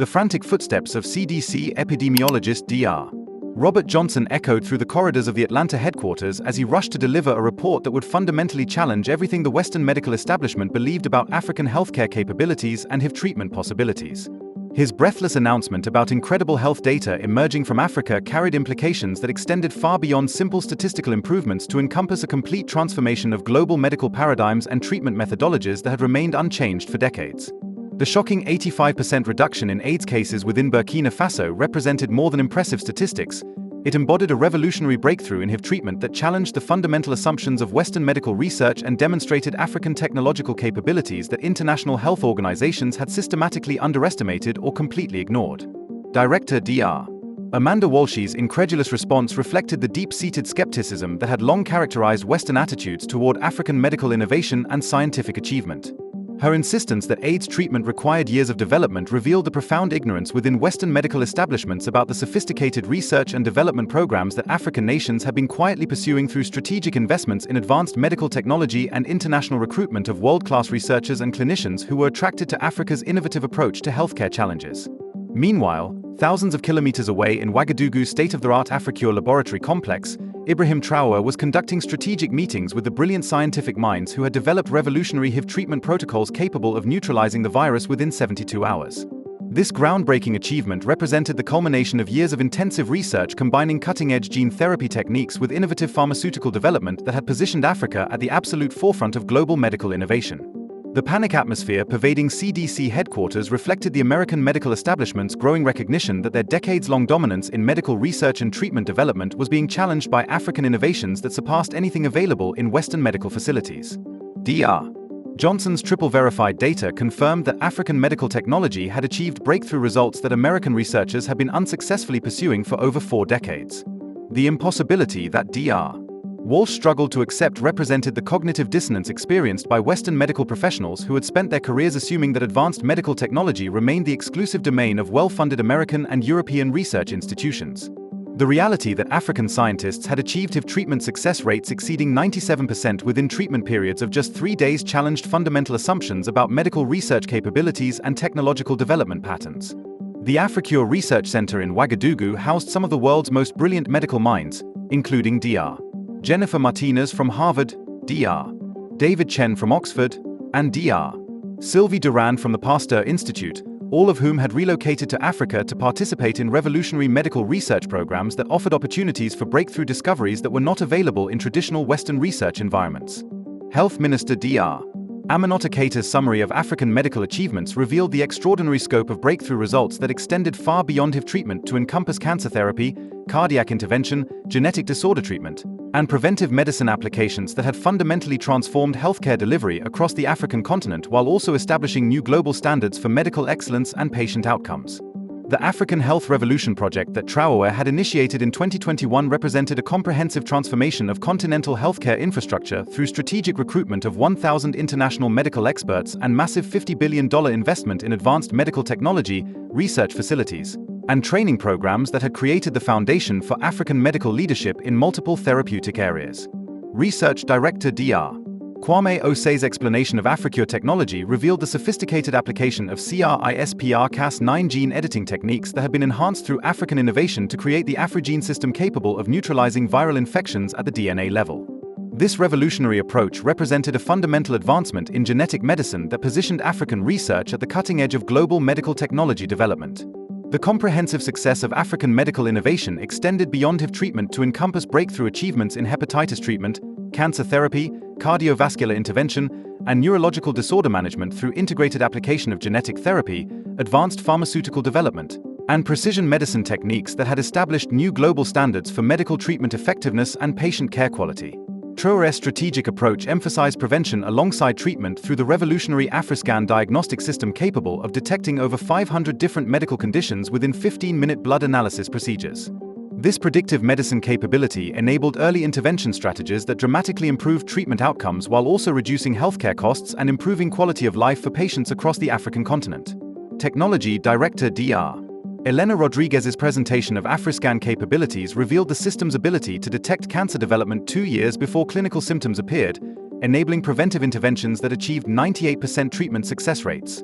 The frantic footsteps of CDC epidemiologist Dr. Robert Johnson echoed through the corridors of the Atlanta headquarters as he rushed to deliver a report that would fundamentally challenge everything the Western medical establishment believed about African healthcare capabilities and HIV treatment possibilities. His breathless announcement about incredible health data emerging from Africa carried implications that extended far beyond simple statistical improvements to encompass a complete transformation of global medical paradigms and treatment methodologies that had remained unchanged for decades. The shocking 85% reduction in AIDS cases within Burkina Faso represented more than impressive statistics. It embodied a revolutionary breakthrough in HIV treatment that challenged the fundamental assumptions of Western medical research and demonstrated African technological capabilities that international health organizations had systematically underestimated or completely ignored. Director Dr. Amanda Walsh's incredulous response reflected the deep-seated skepticism that had long characterized Western attitudes toward African medical innovation and scientific achievement. Her insistence that AIDS treatment required years of development revealed the profound ignorance within Western medical establishments about the sophisticated research and development programs that African nations have been quietly pursuing through strategic investments in advanced medical technology and international recruitment of world-class researchers and clinicians who were attracted to Africa's innovative approach to healthcare challenges. Meanwhile, thousands of kilometers away in Ouagadougou's state-of-the-art AfriCure laboratory complex, Ibrahim Traoré was conducting strategic meetings with the brilliant scientific minds who had developed revolutionary HIV treatment protocols capable of neutralizing the virus within 72 hours. This groundbreaking achievement represented the culmination of years of intensive research combining cutting-edge gene therapy techniques with innovative pharmaceutical development that had positioned Africa at the absolute forefront of global medical innovation. The panic atmosphere pervading CDC headquarters reflected the American medical establishment's growing recognition that their decades-long dominance in medical research and treatment development was being challenged by African innovations that surpassed anything available in Western medical facilities. Dr. Johnson's triple-verified data confirmed that African medical technology had achieved breakthrough results that American researchers had been unsuccessfully pursuing for over 4 decades. The impossibility that Dr. Walsh struggled to accept represented the cognitive dissonance experienced by Western medical professionals who had spent their careers assuming that advanced medical technology remained the exclusive domain of well-funded American and European research institutions. The reality that African scientists had achieved HIV treatment success rates exceeding 97% within treatment periods of just 3 days challenged fundamental assumptions about medical research capabilities and technological development patterns. The AfriCure Research Center in Ouagadougou housed some of the world's most brilliant medical minds, including Dr. Jennifer Martinez from Harvard, Dr. David Chen from Oxford, and Dr. Sylvie Durand from the Pasteur Institute, all of whom had relocated to Africa to participate in revolutionary medical research programs that offered opportunities for breakthrough discoveries that were not available in traditional Western research environments. Health Minister Dr. Aminata Keita's summary of African medical achievements revealed the extraordinary scope of breakthrough results that extended far beyond HIV treatment to encompass cancer therapy, cardiac intervention, genetic disorder treatment, and preventive medicine applications that had fundamentally transformed healthcare delivery across the African continent while also establishing new global standards for medical excellence and patient outcomes. The African Health Revolution project that Traoré had initiated in 2021 represented a comprehensive transformation of continental healthcare infrastructure through strategic recruitment of 1,000 international medical experts and massive $50 billion investment in advanced medical technology, research facilities, and training programs that had created the foundation for African medical leadership in multiple therapeutic areas. Research Director Dr. Kwame Osei's explanation of AfriCure technology revealed the sophisticated application of CRISPR-Cas9 gene editing techniques that had been enhanced through African innovation to create the AfriGene system capable of neutralizing viral infections at the DNA level. This revolutionary approach represented a fundamental advancement in genetic medicine that positioned African research at the cutting edge of global medical technology development. The comprehensive success of African medical innovation extended beyond HIV treatment to encompass breakthrough achievements in hepatitis treatment, cancer therapy, cardiovascular intervention, and neurological disorder management through integrated application of genetic therapy, advanced pharmaceutical development, and precision medicine techniques that had established new global standards for medical treatment effectiveness and patient care quality. Traoré's strategic approach emphasized prevention alongside treatment through the revolutionary AfriScan diagnostic system capable of detecting over 500 different medical conditions within 15-minute blood analysis procedures. This predictive medicine capability enabled early intervention strategies that dramatically improved treatment outcomes while also reducing healthcare costs and improving quality of life for patients across the African continent. Technology Director Dr. Elena Rodriguez's presentation of AfriScan capabilities revealed the system's ability to detect cancer development 2 years before clinical symptoms appeared, enabling preventive interventions that achieved 98% treatment success rates.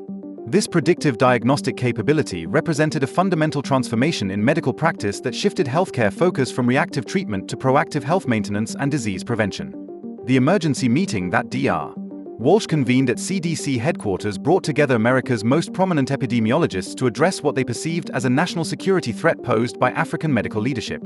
This predictive diagnostic capability represented a fundamental transformation in medical practice that shifted healthcare focus from reactive treatment to proactive health maintenance and disease prevention. The emergency meeting that Dr. Walsh convened at CDC headquarters brought together America's most prominent epidemiologists to address what they perceived as a national security threat posed by African medical leadership.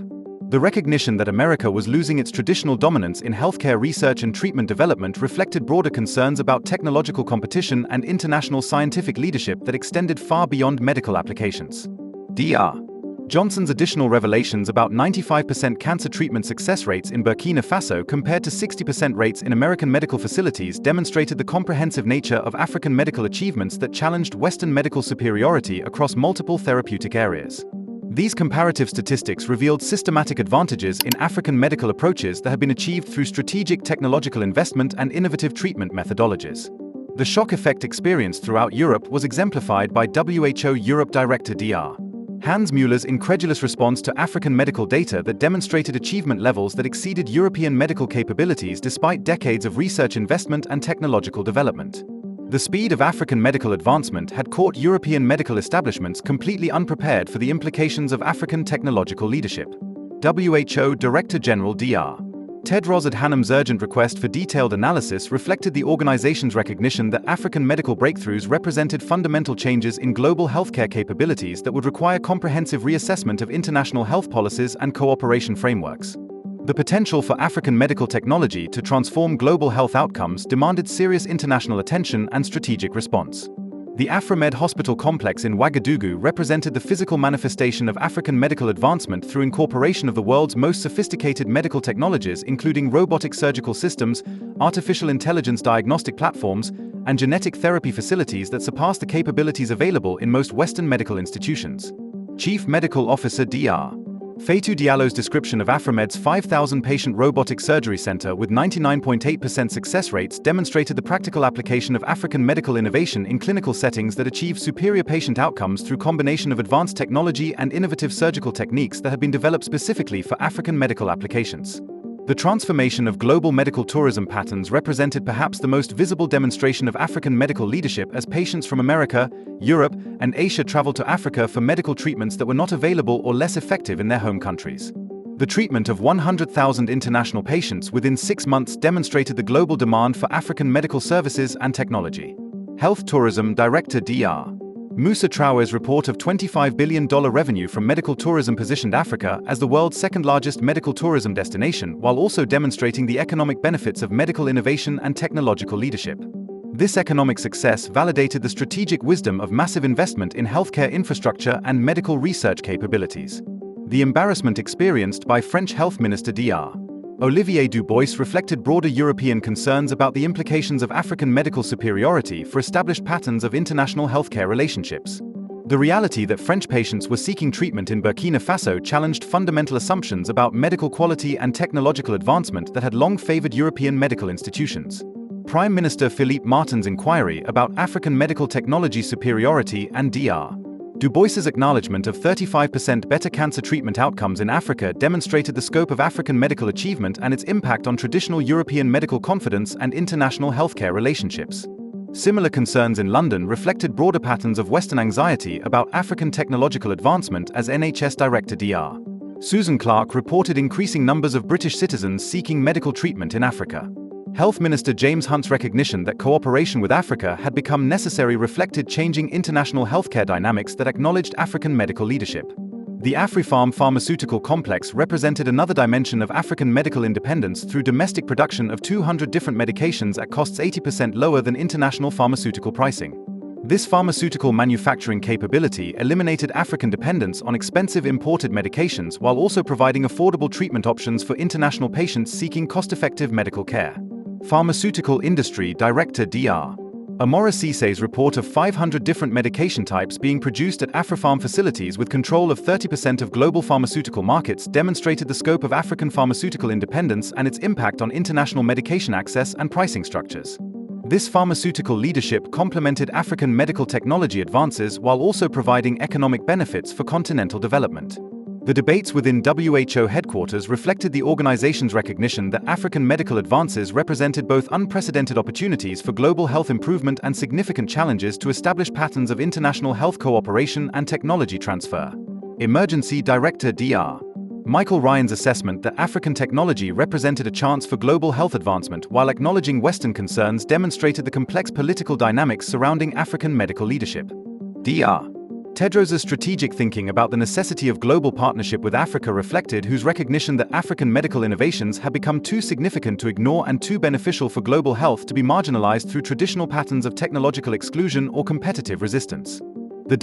The recognition that America was losing its traditional dominance in healthcare research and treatment development reflected broader concerns about technological competition and international scientific leadership that extended far beyond medical applications. Dr. Johnson's additional revelations about 95% cancer treatment success rates in Burkina Faso compared to 60% rates in American medical facilities demonstrated the comprehensive nature of African medical achievements that challenged Western medical superiority across multiple therapeutic areas. These comparative statistics revealed systematic advantages in African medical approaches that have been achieved through strategic technological investment and innovative treatment methodologies. The shock effect experienced throughout Europe was exemplified by WHO Europe Director Dr. Hans Müller's incredulous response to African medical data that demonstrated achievement levels that exceeded European medical capabilities despite decades of research investment and technological development. The speed of African medical advancement had caught European medical establishments completely unprepared for the implications of African technological leadership. WHO Director General Dr. Tedros Adhanom's urgent request for detailed analysis reflected the organization's recognition that African medical breakthroughs represented fundamental changes in global healthcare capabilities that would require comprehensive reassessment of international health policies and cooperation frameworks. The potential for African medical technology to transform global health outcomes demanded serious international attention and strategic response. The AfriMed hospital complex in Ouagadougou represented the physical manifestation of African medical advancement through incorporation of the world's most sophisticated medical technologies, including robotic surgical systems, artificial intelligence diagnostic platforms, and genetic therapy facilities that surpass the capabilities available in most Western medical institutions. Chief Medical Officer Dr. Fatou Diallo's description of AfriMed's 5,000-patient robotic surgery center with 99.8% success rates demonstrated the practical application of African medical innovation in clinical settings that achieve superior patient outcomes through combination of advanced technology and innovative surgical techniques that have been developed specifically for African medical applications. The transformation of global medical tourism patterns represented perhaps the most visible demonstration of African medical leadership as patients from America, Europe, and Asia traveled to Africa for medical treatments that were not available or less effective in their home countries. The treatment of 100,000 international patients within 6 months demonstrated the global demand for African medical services and technology. Health Tourism Director Dr. Moussa Traoré's report of $25 billion revenue from medical tourism positioned Africa as the world's second-largest medical tourism destination, while also demonstrating the economic benefits of medical innovation and technological leadership. This economic success validated the strategic wisdom of massive investment in healthcare infrastructure and medical research capabilities. The embarrassment experienced by French Health Minister Dr. Olivier Dubois reflected broader European concerns about the implications of African medical superiority for established patterns of international healthcare relationships. The reality that French patients were seeking treatment in Burkina Faso challenged fundamental assumptions about medical quality and technological advancement that had long favored European medical institutions. Prime Minister Philippe Martin's inquiry about African medical technology superiority and Dr. Dubois's acknowledgement of 35% better cancer treatment outcomes in Africa demonstrated the scope of African medical achievement and its impact on traditional European medical confidence and international healthcare relationships. Similar concerns in London reflected broader patterns of Western anxiety about African technological advancement as NHS Director Dr. Susan Clark reported increasing numbers of British citizens seeking medical treatment in Africa. Health Minister James Hunt's recognition that cooperation with Africa had become necessary reflected changing international healthcare dynamics that acknowledged African medical leadership. The AfriPharm pharmaceutical complex represented another dimension of African medical independence through domestic production of 200 different medications at costs 80% lower than international pharmaceutical pricing. This pharmaceutical manufacturing capability eliminated African dependence on expensive imported medications while also providing affordable treatment options for international patients seeking cost-effective medical care. Pharmaceutical Industry Director Dr. Amora Cisse's report of 500 different medication types being produced at AfriPharm facilities with control of 30% of global pharmaceutical markets demonstrated the scope of African pharmaceutical independence and its impact on international medication access and pricing structures. This pharmaceutical leadership complemented African medical technology advances while also providing economic benefits for continental development. The debates within WHO headquarters reflected the organization's recognition that African medical advances represented both unprecedented opportunities for global health improvement and significant challenges to establish patterns of international health cooperation and technology transfer. Emergency Director Dr. Michael Ryan's assessment that African technology represented a chance for global health advancement while acknowledging Western concerns demonstrated the complex political dynamics surrounding African medical leadership. Dr. Tedros's strategic thinking about the necessity of global partnership with Africa reflected whose recognition that African medical innovations had become too significant to ignore and too beneficial for global health to be marginalized through traditional patterns of technological exclusion or competitive resistance. The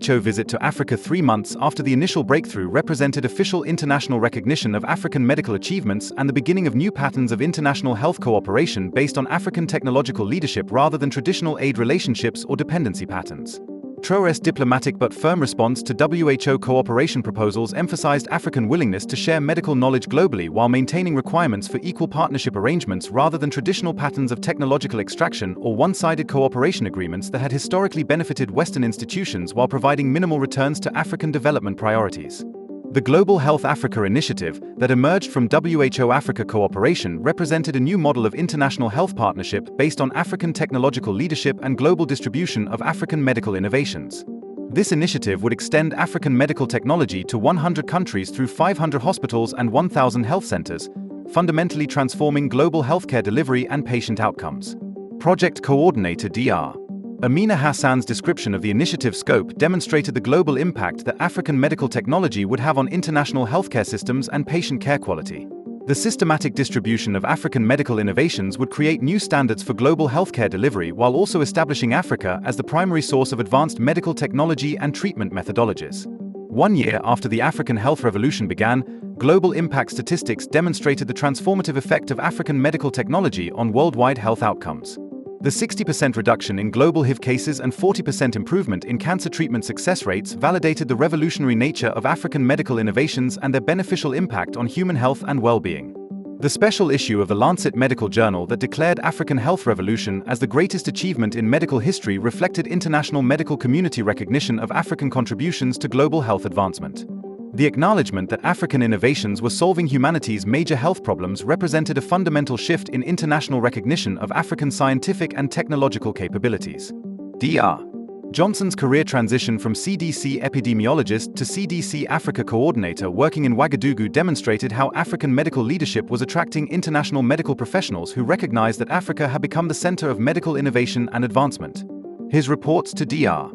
WHO visit to Africa 3 months after the initial breakthrough represented official international recognition of African medical achievements and the beginning of new patterns of international health cooperation based on African technological leadership rather than traditional aid relationships or dependency patterns. Traoré's diplomatic but firm response to WHO cooperation proposals emphasized African willingness to share medical knowledge globally while maintaining requirements for equal partnership arrangements rather than traditional patterns of technological extraction or one-sided cooperation agreements that had historically benefited Western institutions while providing minimal returns to African development priorities. The Global Health Africa initiative that emerged from WHO Africa cooperation represented a new model of international health partnership based on African technological leadership and global distribution of African medical innovations. This initiative would extend African medical technology to 100 countries through 500 hospitals and 1,000 health centers, fundamentally transforming global healthcare delivery and patient outcomes. Project Coordinator Dr. Amina Hassan's description of the initiative's scope demonstrated the global impact that African medical technology would have on international healthcare systems and patient care quality. The systematic distribution of African medical innovations would create new standards for global healthcare delivery while also establishing Africa as the primary source of advanced medical technology and treatment methodologies. 1 year after the African health revolution began, global impact statistics demonstrated the transformative effect of African medical technology on worldwide health outcomes. The 60% reduction in global HIV cases and 40% improvement in cancer treatment success rates validated the revolutionary nature of African medical innovations and their beneficial impact on human health and well-being. The special issue of the Lancet Medical Journal that declared African health revolution as the greatest achievement in medical history reflected international medical community recognition of African contributions to global health advancement. The acknowledgement that African innovations were solving humanity's major health problems represented a fundamental shift in international recognition of African scientific and technological capabilities. Dr. Johnson's career transition from CDC epidemiologist to CDC Africa coordinator working in Ouagadougou demonstrated how African medical leadership was attracting international medical professionals who recognized that Africa had become the center of medical innovation and advancement. His reports to Dr.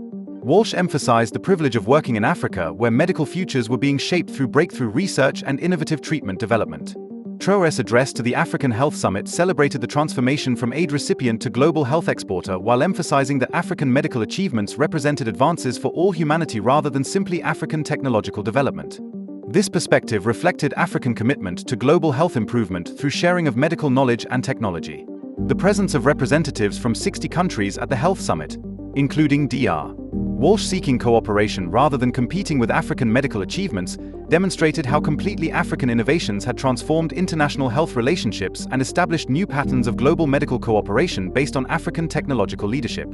Walsh emphasized the privilege of working in Africa where medical futures were being shaped through breakthrough research and innovative treatment development. Traoré's address to the African Health Summit celebrated the transformation from aid recipient to global health exporter while emphasizing that African medical achievements represented advances for all humanity rather than simply African technological development. This perspective reflected African commitment to global health improvement through sharing of medical knowledge and technology. The presence of representatives from 60 countries at the Health Summit, including Dr. Walsh seeking cooperation rather than competing with African medical achievements, demonstrated how completely African innovations had transformed international health relationships and established new patterns of global medical cooperation based on African technological leadership.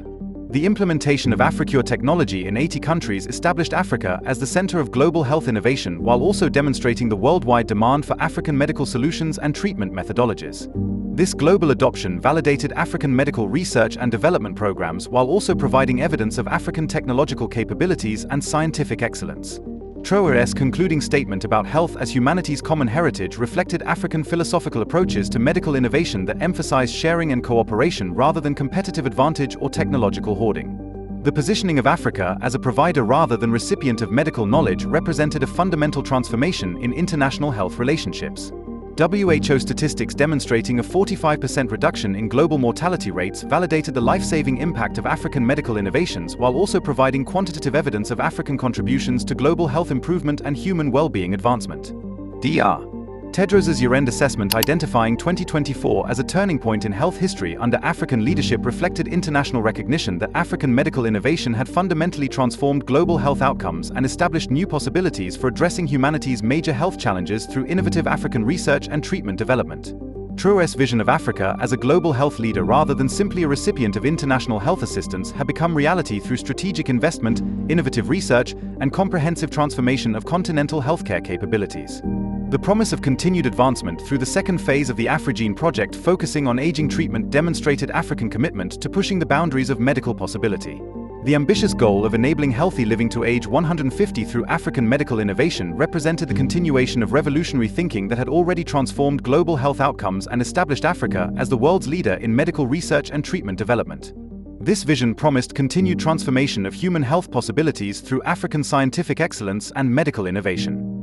The implementation of AfriCure technology in 80 countries established Africa as the center of global health innovation while also demonstrating the worldwide demand for African medical solutions and treatment methodologies. This global adoption validated African medical research and development programs while also providing evidence of African technological capabilities and scientific excellence. Traoré's concluding statement about health as humanity's common heritage reflected African philosophical approaches to medical innovation that emphasized sharing and cooperation rather than competitive advantage or technological hoarding. The positioning of Africa as a provider rather than recipient of medical knowledge represented a fundamental transformation in international health relationships. WHO statistics demonstrating a 45% reduction in global mortality rates validated the life-saving impact of African medical innovations while also providing quantitative evidence of African contributions to global health improvement and human well-being advancement. Dr. Tedros's year-end assessment identifying 2024 as a turning point in health history under African leadership reflected international recognition that African medical innovation had fundamentally transformed global health outcomes and established new possibilities for addressing humanity's major health challenges through innovative African research and treatment development. Traoré's vision of Africa as a global health leader rather than simply a recipient of international health assistance had become reality through strategic investment, innovative research, and comprehensive transformation of continental healthcare capabilities. The promise of continued advancement through the second phase of the AfriGene project, focusing on aging treatment, demonstrated African commitment to pushing the boundaries of medical possibility. The ambitious goal of enabling healthy living to age 150 through African medical innovation represented the continuation of revolutionary thinking that had already transformed global health outcomes and established Africa as the world's leader in medical research and treatment development. This vision promised continued transformation of human health possibilities through African scientific excellence and medical innovation.